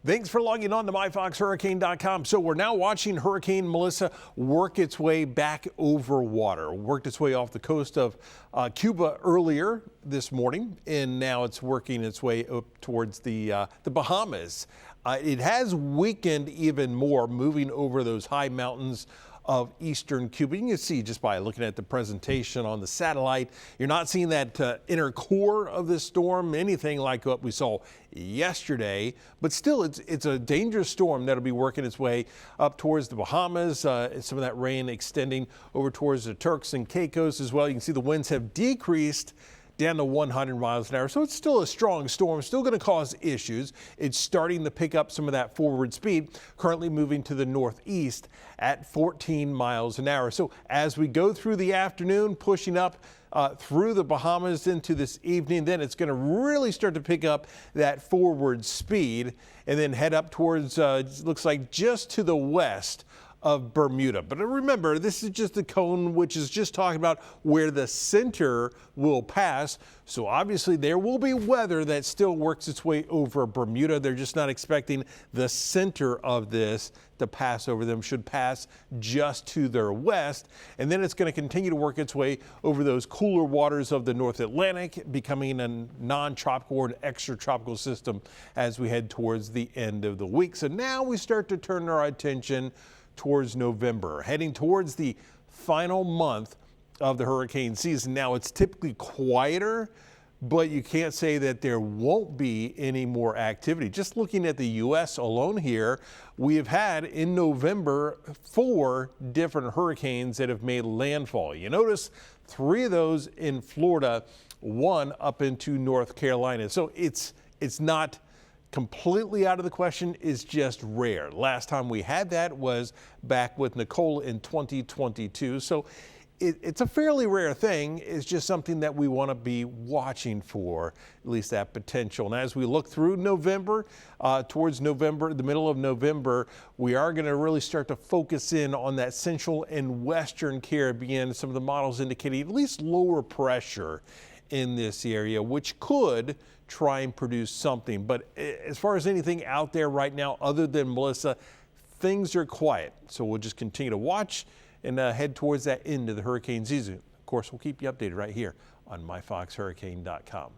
Thanks for logging on to myfoxhurricane.com. So we're now watching Hurricane Melissa work its way back over water. Worked its way off the coast of Cuba earlier this morning, and now it's working its way up towards the Bahamas. It has weakened even more, moving over those high mountains of eastern Cuba. You can see just by looking at the presentation on the satellite, you're not seeing that inner core of this storm, anything like what we saw yesterday, but still it's a dangerous storm that'll be working its way up towards the Bahamas. Some of that rain extending over towards the Turks and Caicos as well. You can see the winds have decreased down to 100 miles an hour. So it's still a strong storm, still going to cause issues. It's starting to pick up some of that forward speed, currently moving to the northeast at 14 miles an hour. So as we go through the afternoon, pushing up through the Bahamas into this evening, then it's going to really start to pick up that forward speed and then head up towards, looks like just to the west of Bermuda. But remember, this is just the cone, which is just talking about where the center will pass. So obviously there will be weather that still works its way over Bermuda. They're just not expecting the center of this to pass over them. Should pass just to their west. And then it's going to continue to work its way over those cooler waters of the North Atlantic, becoming a non-tropical or an extratropical system as we head towards the end of the week. So now we start to turn our attention towards November, heading towards the final month of the hurricane season. Now it's typically quieter, but you can't say that there won't be any more activity. Just looking at the U.S. alone here, we have had in November 4 different hurricanes that have made landfall. You notice 3 of those in Florida, 1 up into North Carolina. So it's not completely out of the question, is just rare. Last time we had that was back with Nicole in 2022. So it's a fairly rare thing. It's just something that we want to be watching for, at least that potential. And as we look through November, towards November, the middle of November, we are going to really start to focus in on that central and western Caribbean. Some of the models indicating at least lower pressure in this area, which could try and produce something. But as far as anything out there right now, other than Melissa, things are quiet. So we'll just continue to watch and head towards that end of the hurricane season. Of course, we'll keep you updated right here on myfoxhurricane.com.